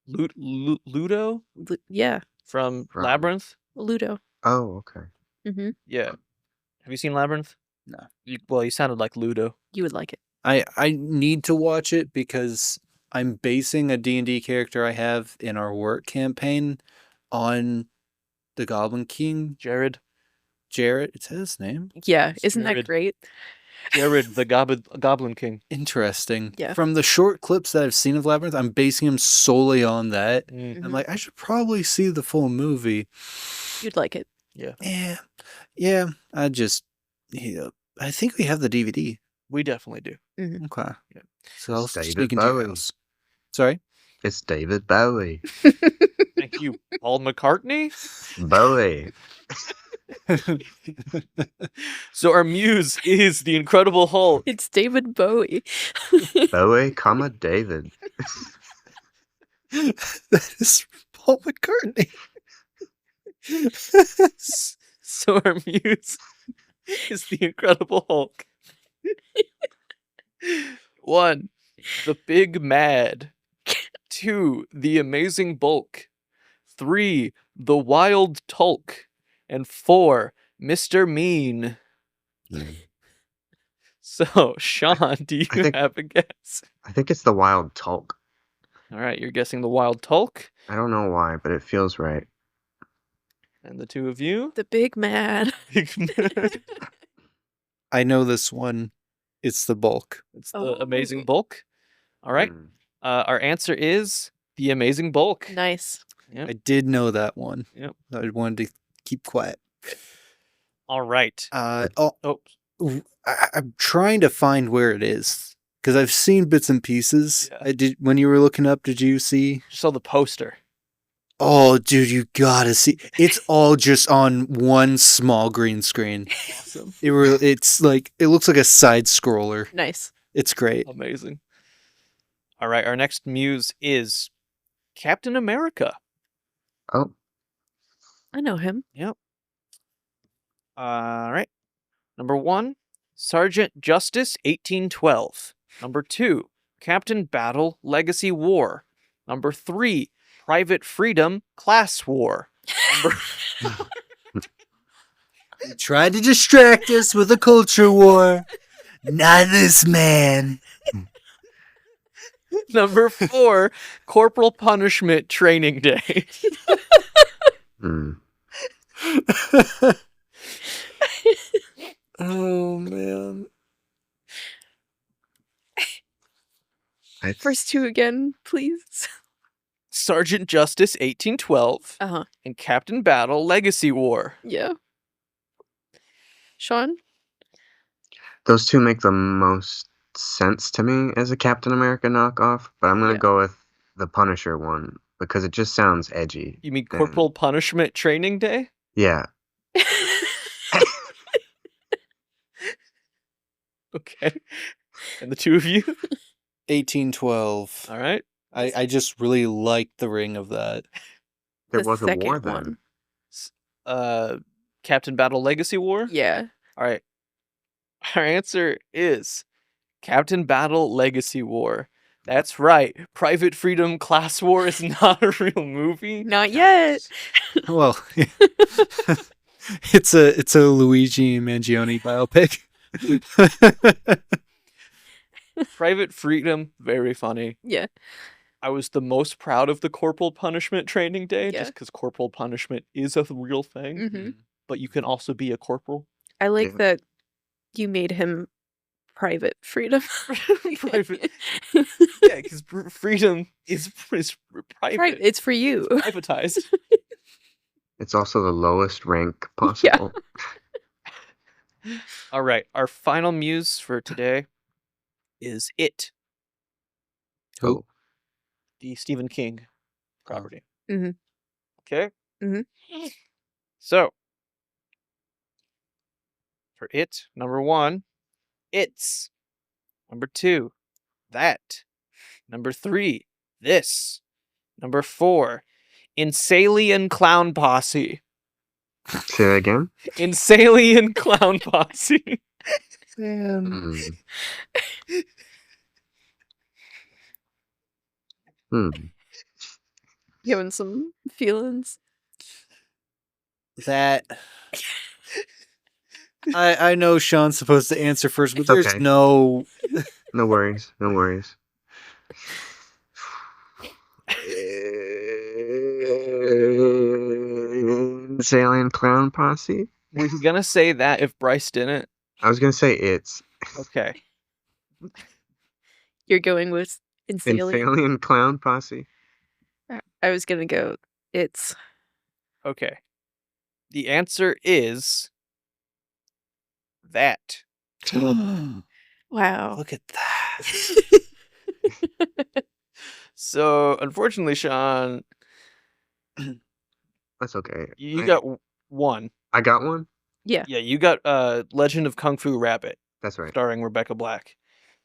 Ludo Yeah, from From- Labyrinth. Ludo. Oh, okay. Mm-hmm. Yeah. Have you seen Labyrinth? No. Well, you sounded like Ludo. You would like it. I need to watch it because I'm basing a D&D character I have in our work campaign on the Goblin King, Jared. Jarrett. It's his name. Yeah, isn't that Jared. great? Jared, the Goblin King. Interesting. Yeah. From the short clips that I've seen of Labyrinth, I'm basing him solely on that. Mm. I'm like, I should probably see the full movie. You'd like it. Yeah. I think we have the DVD. We definitely do. Okay. Yeah. So I'll It's David sneak into your Bowie. house. Sorry? It's David Bowie. Thank you, Paul McCartney. Bowie. So our muse is the Incredible Hulk. It's David Bowie. Bowie, comma, David. That is Paul McCartney. So our muse is the Incredible Hulk. 1, the Big Mad. 2, the Amazing Bulk. 3, the Wild Tulk. And 4, Mr. Mean. So, Sean, do you think- have a guess? I think it's the Wild Tulk. All right, you're guessing the Wild Tulk. I don't know why, but it feels right. And the two of you? The Big Mad. Big Mad. I know this one. It's the bulk. It's the Oh. Amazing Bulk. All right. Mm. Our answer is the Amazing Bulk. Nice. Yep. I did know that one. Yep. I wanted to keep quiet. All right. Oh, Oh, I'm trying to find where it is because I've seen bits and pieces. Yeah. I did when you were looking up. Did you see? just saw the poster. Oh, dude, you gotta see! It's all just on one small green screen. Awesome. It's like it looks like a side scroller. Nice. It's great. Amazing. All right. Our next muse is Captain America. Oh, I know him. All right. Number 1, Sergeant Justice 1812. Number 2, Captain Battle Legacy War. Number 3, Private Freedom Class War. Number, They tried to distract us with a culture war. Not this man. number 4, Corporal Punishment Training Day. mm. Oh man. First two again, please. Sergeant Justice 1812 Uh-huh. and Captain Battle Legacy War. Yeah. Sean? Those two make the most sense to me as a Captain America knockoff, but I'm gonna Yeah. go with the Punisher one because it just sounds edgy. You mean Then- Corporal Punishment Training Day? Yeah. Okay. And the two of you? 1812. All right. I just really liked the ring of that. There The was a war second then. one. Captain Battle Legacy War? Yeah. All right. Our answer is Captain Battle Legacy War. That's right. Private Freedom Class War is not a real movie. Not yet. Well, it's a Luigi Mangione biopic. Private Freedom, very funny. Yeah. I was the most proud of the Corporal Punishment Training Day Yeah. just because corporal punishment is a real thing, hmm but you can also be a corporal. I like Yeah. that you made him Private Freedom. Private. Yeah, because freedom is private. It's for you. Privatized. It's also the lowest rank possible. All right. Our final muse for today is It, Who? the Stephen King property. Mhm. Okay. Mhm. So, for It, number 1, It's. Number 2, That. Number 3, This. Number 4, Insalien Clown Posse. Say that again. Insalien Clown Posse. Mm. Hmm. Giving some feelings. That I know Sean's supposed to answer first, but It's there's okay. no. No worries. No worries. Insalien Clown Posse? We were gonna say that if Bryce didn't. I was gonna say it's Okay. You're going with Insalien? Insalien Clown Posse. I was gonna go, it's. Okay. The answer is that. Wow. Look at that. So, unfortunately, Sean, That's okay. you got one. I got one? Yeah. Yeah, you got Legend of Kung Fu Rabbit, That's right. starring Rebecca Black.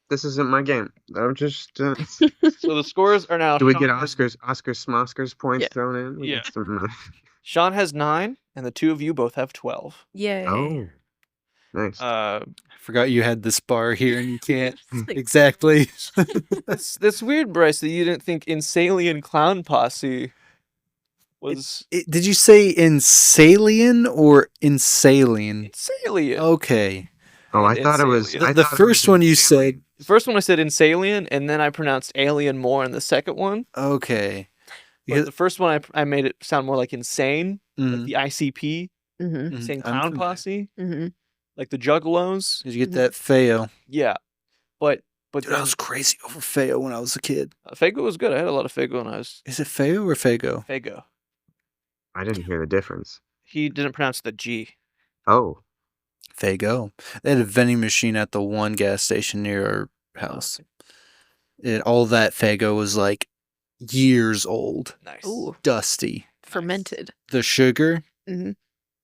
This isn't my game. I'm just. So the scores are now. Do we Sean get has- Oscars points Yeah. thrown in? We Yeah. get some, Sean has 9, and the two of you both have 12. Yay. Oh, nice. I forgot you had this bar here and you can't. It's like- Exactly. That's weird, Bryce, that you didn't think Insalien Clown Posse was Did you say Insalien or Insalien? Insalien. Okay. Oh, I and thought it was. Insalien. I The thought it first was one you Insalien. said. The first one I said Insalien, and then I pronounced alien more in the second one. Okay. But the first one I made it sound more like insane, like Mhm. the ICP, Mhm. Insane I'm Clown familiar. Posse, Mhm. like the Juggalos. Did you get that Feo? Yeah, but Dude, I then was crazy over Feo when I was a kid. Fago was good. I had a lot of Fago when I was Is it Feo or Fago? Fago. I didn't hear the difference. He didn't pronounce the G. Oh, Fago. They had a vending machine at the one gas station near our house. All that Fago was like years old, Nice. Ooh. dusty. Fermented. The sugar, Mhm.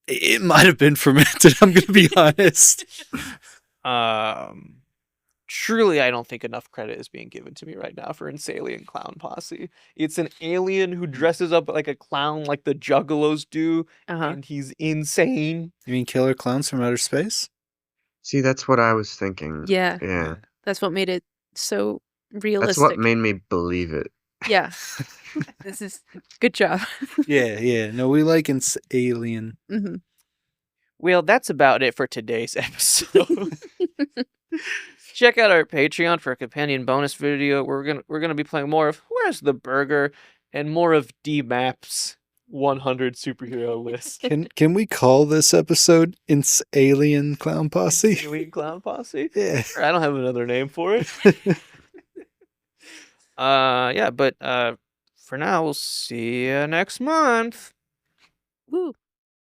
it might have been fermented. I'm gonna be honest. Truly, I don't think enough credit is being given to me right now for Insalien Clown Posse. It's an alien who dresses up like a clown like the Juggalos do, Uh-huh. and he's insane. You mean Killer Clowns from Outer Space? see, that's what I was thinking. Yeah. Yeah. That's what made it so That's realistic. what made me believe it. Yeah. This is good job. Yeah. No, we like Alien. Mhm. Well, that's about it for today's episode. Check out our Patreon for a companion bonus video. We're gonna be playing more of Where's the Burger and more of D-Map's 100 superhero list. Can we call this episode Alien Clown Posse? Alien Clown Posse? Yeah. I don't have another name for it. But for now, we'll see you next month. Woo.